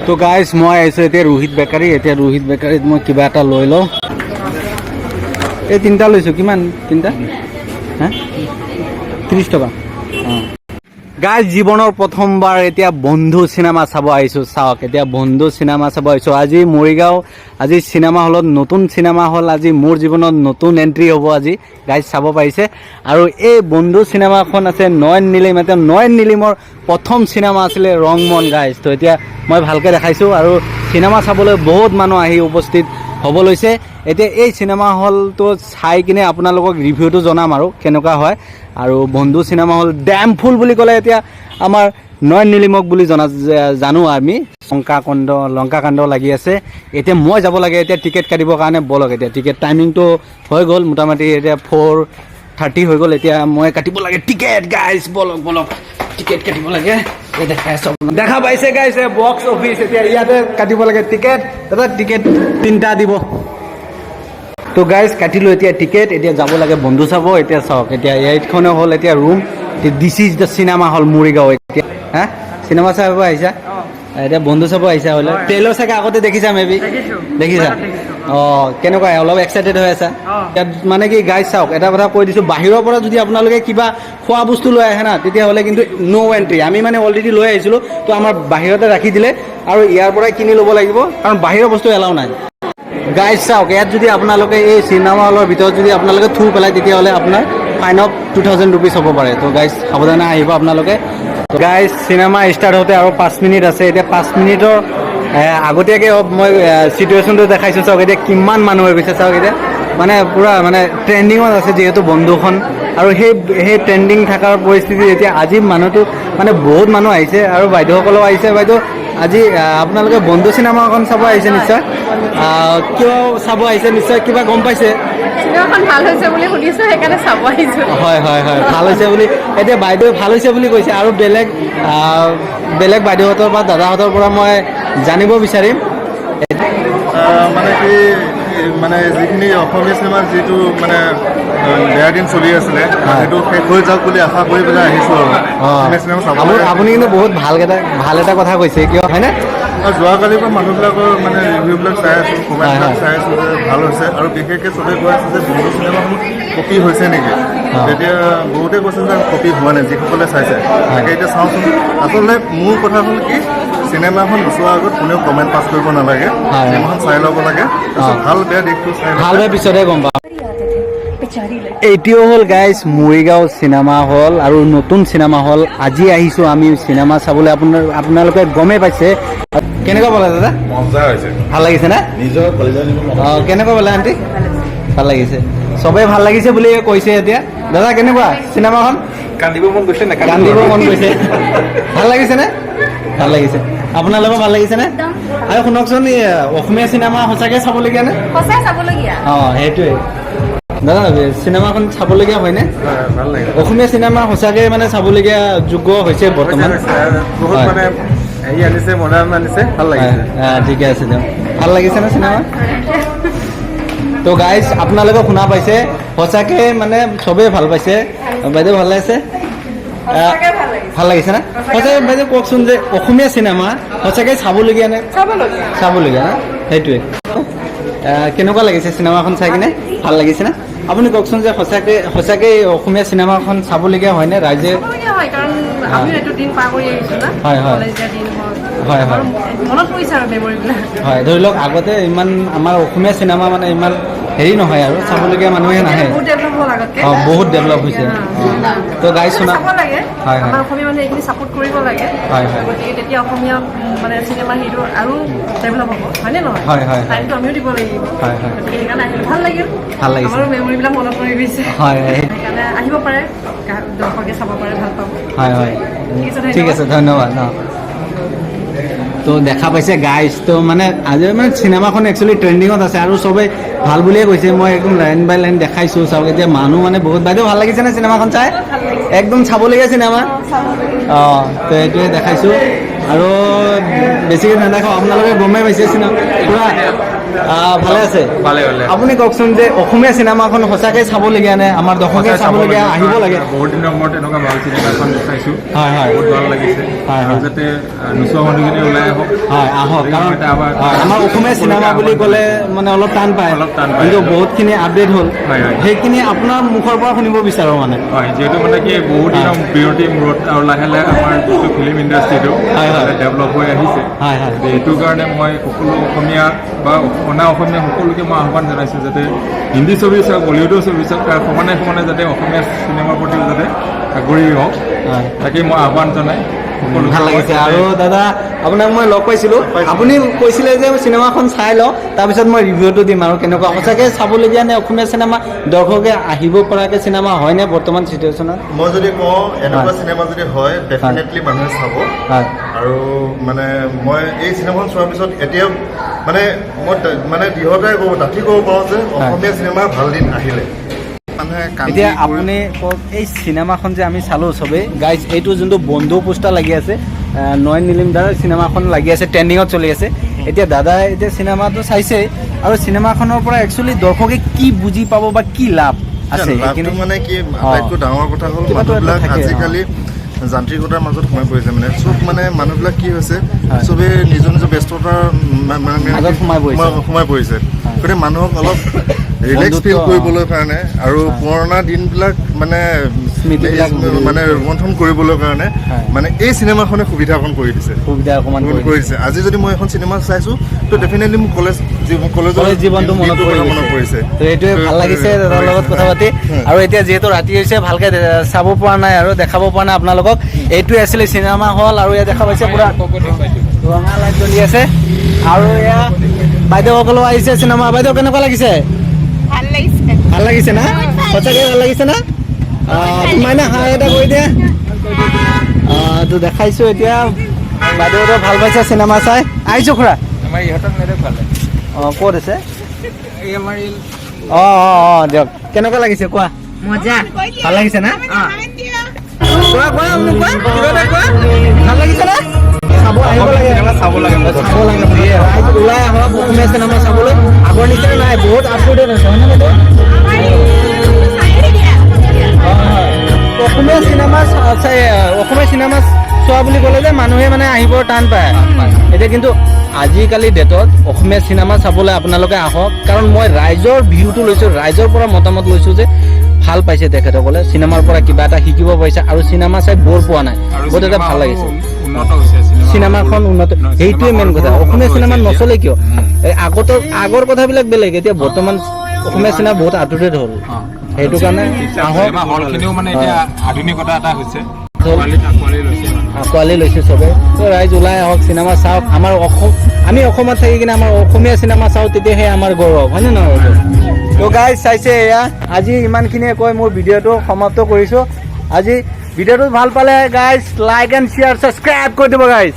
তো গাইজ মই আহিছোঁ এতিয়া ৰোহিত বেকাৰী। এতিয়া ৰোহিত বেকাৰীত মই কিবা এটা লৈ লওঁ। এই তিনিটা লৈছোঁ। কিমান তিনিটা? হা 30 টকা। অঁ গাইজ জীৱনৰ প্ৰথমবাৰ এতিয়া বন্ধু চিনেমা চাব আহিছোঁ। চাওক এতিয়া বন্ধু চিনেমা চাব আহিছোঁ। আজি মৰিগাঁও আজি চিনেমা হলত নতুন চিনেমা হল। আজি মোৰ জীৱনত নতুন এণ্ট্ৰি হ'ব আজি। গাইজ চাব পাৰিছে। আৰু এই বন্ধু চিনেমাখন আছে নয়ন নীলিম। এতিয়া নয়ন নীলিমৰ প্ৰথম চিনেমা আছিলে ৰংমন গাইজ। তো এতিয়া মই ভালকৈ দেখাইছোঁ আৰু চিনেমা চাবলৈ বহুত মানুহ আহি উপস্থিত হ'ব লৈছে। এতিয়া এই চিনেমা হলটো চাই কিনে আপোনালোকক ৰিভিউটো জনাম আৰু কেনেকুৱা হয়। আৰু বন্ধু চিনেমা হল ডেম ফুল বুলি ক'লে এতিয়া আমাৰ নয়ন নীলিমক বুলি জানো আমি। লংকাকাণ্ড লাগি আছে। এতিয়া মই যাব লাগে এতিয়া টিকেট কাটিবৰ কাৰণে। বলক এতিয়া টিকেট টাইমিংটো হৈ গ'ল মোটামুটি এতিয়া 4:30 হৈ গ'ল। এতিয়া মই কাটিব লাগে টিকেট গাইজ। বলক টিকেট কাটিব লাগে। দেখা পাইছে গাইছে বক্স অফিচ। এতিয়া ইয়াতে কাটিব লাগে টিকেট। দাদা টিকেট 3টা দিব। তো গাইজ কাটিলোঁ এতিয়া টিকেট। এতিয়া যাব লাগে বন্ধু চাব। এতিয়া চাওক এতিয়া এইখনে হ'ল এতিয়া room. This is the cinema hall Morigaon. এতিয়া হা চিনেমা চাব আহিছা? এতিয়া বন্ধু চাব আহিছা হ'লে ট্ৰেইলৰ চাগে আগতে দেখিছা মেবি? দেখিছা? অঁ কেনেকুৱা অলপ এক্সাইটেড হৈ আছা? ইয়াত মানে কি গাইজ চাওক এটা কথা কৈ দিছোঁ, বাহিৰৰ পৰা যদি আপোনালোকে কিবা খোৱা বস্তু লৈ আহে না তেতিয়াহ'লে কিন্তু ন' এণ্ট্ৰি। আমি মানে অলৰেডি লৈ আহিছিলোঁ তো আমাৰ বাহিৰতে ৰাখি দিলে আৰু ইয়াৰ পৰাই কিনি ল'ব লাগিব কাৰণ বাহিৰৰ বস্তু এলাও নাই। গাইজ চাওক ইয়াত যদি আপোনালোকে এই চিনেমা হলৰ ভিতৰত যদি আপোনালোকে থু পেলাই তেতিয়াহ'লে আপোনাৰ ফাইন অফ 2000 ৰুপিজ হ'ব পাৰে। তো গাইজ সাৱধানে আহিব আপোনালোকে। গাইজ চিনেমা ষ্টাৰ্ট হওঁতে আৰু 5 মিনিট আছে। এতিয়া 5 মিনিটৰ আগতীয়াকৈ মই চিটুৱেশ্যনটো দেখাইছোঁ। চাওক এতিয়া কিমান মানুহ হৈ গৈছে। চাওক এতিয়া মানে পূৰা মানে ট্ৰেণ্ডিঙত আছে যিহেতু বন্ধুখন। আৰু সেই ট্ৰেণ্ডিং থকাৰ পৰিস্থিতিত এতিয়া আজি মানুহটো মানে বহুত মানুহ আহিছে আৰু বাইদেউসকলেও আহিছে। বাইদেউ আজি আপোনালোকে বন্ধু চিনেমাখন চাব আহিছে নিশ্চয়? কিয় চাব আহিছে নিশ্চয় কিবা গম পাইছে? চিনেমাখন ভাল হৈছে বুলি শুনিছোঁ সেইকাৰণে চাব আহিছোঁ। হয় ভাল হৈছে বুলি এতিয়া বাইদেউ ভাল হৈছে বুলি কৈছে। আৰু বেলেগ বাইদেউহঁতৰ বা দাদাহঁতৰ পৰা মই জানিব বিচাৰিম মানে কি মানে যিখিনি অসমীয়া চিনেমাৰ যিটো মানে বেয়া দিন চলি আছিলে সেইটো শেষ হৈ যাওক বুলি আশা কৰি পেলাই আহিছোঁ আৰু অসমীয়া চিনেমা চাব। আপুনি কিন্তু বহুত ভাল এটা কথা কৈছে। কিয় হয়নে? যোৱাকালিৰ পৰা মানুহবিলাকৰ মানে ৰিভিউবিলাক চাই আছোঁ, কমেণ্টবিলাক চাই আছোঁ যে ভাল হৈছে। আৰু বিশেষকৈ চবেই কৈ আছে যে বন্ধু চিনেমাখন কপি হৈছে নেকি। তেতিয়া বহুতে কৈছে যে কপি হোৱা নাই যিসকলে চাইছে। তাকে এতিয়া চাওঁচোন। আচলতে মোৰ কথা হ'ল কি চিনেমাখন চোৱাৰ আগত কোনেও কমেণ্ট পাছ কৰিব নালাগে। চিনেমাখন চাই ল'ব লাগে। তাৰপিছত ভাল বেয়া দিশটো চাই ভাল বেয়া পিছতহে গম পাম। এইটোও হ'ল গাইজ মৰিগাঁও চিনেমা হল আৰু নতুন চিনেমা হল। আজি আহিছোঁ আমি চিনেমা চাবলৈ। আপোনালোকে গমেই পাইছে। কেনেকুৱা পালে দাদা? মজা হৈছে। ভাল লাগিছে না? নিজৰ অঁ কেনেকুৱা পালে আণ্টি? ভাল লাগিছে। চবেই ভাল লাগিছে বুলি কৈছে। এতিয়া দাদা কেনেকুৱা চিনেমাখন? কান্দিব মন গৈছে নে? কান্দিব মন গৈছে। ভাল লাগিছে নে? ভাল লাগিছে। আপোনালোকৰ ভাল লাগিছে নে? আৰু শুনকচোন অসমীয়া চিনেমা সঁচাকৈ চাবলগীয়া নে? সঁচাই চাবলগীয়া। অঁ সেইটোৱে দাদা চিনেমাখন চাবলগীয়া হয়নে? ভাল লাগে। অসমীয়া চিনেমা সঁচাকৈ মানে চাবলগীয়া যোগ্য হৈছে বৰ্তমান। বহুত মানে হেৰি আনিছে, মডাৰ্ণ আনিছে, ভাল লাগিছে। ঠিকে আছে দিয়ক। ভাল লাগিছেনে চিনেমা? তো গাইজ আপোনালোকে শুনা পাইছে সঁচাকৈ মানে চবেই ভাল পাইছে। বাইদেউ ভাল লাগিছে? ভাল লাগিছে না? সঁচাকৈ বাইদেউ কওকচোন যে অসমীয়া চিনেমা সঁচাকৈ চাবলগীয়া নে? চাবলগীয়া না? সেইটোৱে। কেনেকুৱা লাগিছে চিনেমাখন চাই কিনে? ভাল লাগিছে না? আপুনি কওকচোন যে সঁচাকৈ অসমীয়া চিনেমাখন চাবলগীয়া হয়নে ৰাইজে? হয় কাৰণ আমি এইটো দিন পাৰ কৰি আহিছোঁ না। হয় মনত পৰিছে আৰু মেমৰিবিলাক। হয় ধৰি লওক আগতে ইমান আমাৰ অসমীয়া চিনেমা মানে ইমান হেৰি নহয় আৰু চাবলগীয়া মানুহে নাহে। বহুত ডেভেলপ হ'ল আগতকৈ। বহুত ডেভেলপ হৈছে। তো গাইজ শুনা চাব লাগে। আমাৰ অসমীয়া মানুহে এইখিনি ছাপোৰ্ট কৰিব লাগে। গতিকে তেতিয়া অসমীয়া মানে চিনেমা হেৰিটো আৰু ডেভেলপ হ'ব হয়নে নহয়? টাইমটো আমিও দিব লাগিব। গতিকে সেইকাৰণে আহিলে ভাল লাগিল। আমাৰো মেমৰিবিলাক মনত পৰি গৈছে। সেইকাৰণে আহিব পাৰে, দৰ্শকে চাব পাৰে, ভাল পাব। ঠিক আছে ধন্যবাদ। তো দেখা পাইছে গাইজ। তো মানে আজি মানে চিনেমাখন একচুৱেলি ট্ৰেণ্ডিঙত আছে আৰু চবেই ভাল বুলিয়ে কৈছে। মই একদম লাইন বাই লাইন দেখাইছোঁ। চাওক এতিয়া মানুহ মানে বহুত। বাইদেউ ভাল লাগিছেনে চিনেমাখন চাই? একদম চাবলগীয়া চিনেমা। অঁ তো এইটোৱে দেখাইছোঁ আৰু বেছিকৈ নেদেখাওঁ। আপোনালোকে গমেই পাইছে চিনেমা ভালে আছে? ভালে ভালে। আপুনি কওকচোন যে অসমীয়া চিনেমাখন সঁচাকৈ চাবলগীয়া নে? আমাৰ দৰ্শকে চাবলগীয়া, আহিব লাগে। বহুত দিনৰ মূৰত এনেকুৱা ভাল চিনেমা এখন চাইছোঁ। হয় হয়, বহুত ভাল লাগিছে। হয় হয়, যাতে নোচোৱা মানুহখিনি ওলাই আহক। হয় আহক, কাৰণ আমাৰ অসমীয়া চিনেমা বুলি ক'লে মানে অলপ টান পায়, কিন্তু বহুতখিনি আপডেট হ'ল। সেইখিনি আপোনাৰ মুখৰ পৰা শুনিব বিচাৰোঁ মানে। হয়, যিহেতু মানে কি বহুত দিনৰ বিৰতিৰ মূৰত আৰু লাহে লাহে আমাৰ যিটো ফিল্ম ইণ্ডাষ্ট্ৰিটো ডেভেলপ হৈ আহিছে। হয় হয়, সেইটো কাৰণে মই সকলো অসমীয়া বা অনা অসমীয়া সকলোকে মই আহ্বান জনাইছোঁ যাতে হিন্দী ছবি চাওক, বলিউডৰ ছবি চাওক, সমানে সমানে যাতে অসমীয়া চিনেমাৰ প্ৰতি যাতে আগ্ৰহী হওক, তাকে মই আহ্বান জনাই। ভাল লাগিছে। আৰু দাদা আপোনাক মই লগ পাইছিলোঁ, আপুনি কৈছিলে যে চিনেমাখন চাই লওঁ, তাৰপিছত মই ৰিভিউটো দিম আৰু কেনেকুৱা সঁচাকৈ চাবলগীয়া নে অসমীয়া চিনেমা, দৰ্শকে আহিব পৰাকৈ চিনেমা হয়নে বৰ্তমান চিটুৱেশ্যনত? মই যদি কওঁ এনেকুৱা চিনেমা যদি হয় ডেফিনেটলি মানুহে চাব। আৰু মানে মই এই চিনেমাখন চোৱাৰ পিছত এতিয়াও মানে মই মানে দৃঢ়তাই ডাঠি ক'ব পাৰোঁ যে অসমীয়া চিনেমাৰ ভাল দিন আহিলে। এতিয়া আপুনি কওক, এই চিনেমাখন যে আমি চালোঁ চবেই গাইজ, এইটো যোনটো বন্ধু পোষ্টাৰ লাগি আছে, 9 মিলিমিটাৰ চিনেমাখন লাগি আছে, ট্ৰেণ্ডিঙত চলি আছে। এতিয়া দাদাই এতিয়া চিনেমাটো চাইছে, আৰু চিনেমাখনৰ পৰা একচুৱেলি দৰ্শকে কি বুজি পাব বা কি লাভ আছে? মানে কি আটাইতকৈ ডাঙৰ কথা হ'ল মানুহবিলাক আজিকালি যান্ত্ৰিকতাৰ মাজত সোমাই পৰিছে। মানে চব মানে মানুহবিলাক কি হৈছে, চবেই নিজৰ নিজৰ ব্যস্ততাৰ সোমাই পৰিছে। গতিকে মানুহক অলপ ৰিলেক্স ফিল কৰিবলৈ কাৰণে আৰু পুৰণা দিনবিলাক মানে ৰোমন্থন কৰিবলৈ কাৰণে মানে এই চিনেমাখনে সুবিধা অকণ কৰি দিছে। আজি যদি মই এখন চিনেমা চাইছোঁ তো ডেফিনেটলি মোৰ কলেজৰ জীৱনটো মনত পৰিছে। এইটোৱে ভাল লাগিছে দাদাৰ লগত কথা পাতি। আৰু এতিয়া যিহেতু ৰাতি হৈছে, ভালকৈ চাব পৰা নাই আৰু দেখাব পৰা নাই আপোনালোকক। এইটোৱে আছিলে চিনেমা হল, আৰু ইয়াত দেখা পাইছে পুৰা ৰঙা লাইট জ্বলি আছে। আৰু এয়া বাইদেউসকলো আহিছে চিনেমা। বাইদেউ কেনেকুৱা লাগিছে? ভাল লাগিছে না? সঁচাকৈ ভাল লাগিছে না? মানে হাই এটা কৰি দিয়ে। তো দেখাইছোঁ এতিয়া বাইদেউহঁতেও ভাল পাইছে চিনেমা চাই। আহিছোঁ খুৰা। আমাৰ ইহঁতক নেদেখ ভালে। ক'ত আছে? এই আমাৰ দিয়ক। কেনেকুৱা লাগিছে কোৱা? মজা। ভাল লাগিছে না? কোৱা কোৱা কোৱা, কিবা এটা কোৱা। ভাল লাগিছে না? চাব আহিব লাগে, চাব লাগে। ৰাইজ ওলাই আহক অসমীয়া চিনেমা চাবলৈ। আগৰ নিচিনা নাই, বহুত আপডেট আছে হয়নে বাইদেউ? অসমীয়া চিনেমা চোৱা বুলি ক'লে যে মানুহে মানে আহিব টান পায়। এতিয়া কিন্তু আজিকালি ডেটত অসমীয়া চিনেমা চাবলৈ আপোনালোকে আহক, কাৰণ মই ৰাইজৰ ভিউটো লৈছোঁ, ৰাইজৰ পৰা মতামত লৈছোঁ যে ভাল পাইছে তেখেতসকলে, চিনেমাৰ পৰা কিবা এটা শিকিব পাৰিছে, আৰু চিনেমা চাই বৰ পোৱা নাই, বহুত এটা ভাল লাগিছে। চিনেমাখন উন্নত, সেইটোৱে মেইন কথা। অসমীয়া চিনেমা নচলে কিয়? আগৰ কথাবিলাক বেলেগ, এতিয়া বৰ্তমান অসমীয়া চিনেমা বহুত আপডেট হ'ল। সেইটো কাৰণে আঁকোৱালি লৈছে চবে। তো ৰাইজ ওলাই আহক, চিনেমা চাওক। আমি অসমত থাকি কিনে আমাৰ অসমীয়া চিনেমা চাওঁ, তেতিয়াহে আমাৰ গৌৰৱ, হয়নে নহয়? তো গাইজ চাইছে, এয়া আজি ইমানখিনিয়ে কৈ মোৰ ভিডিঅ'টো সমাপ্ত কৰিছোঁ। আজি ভিডিঅ'টো ভাল পালে guys like and share, subscribe কৰি দিব গাইজ।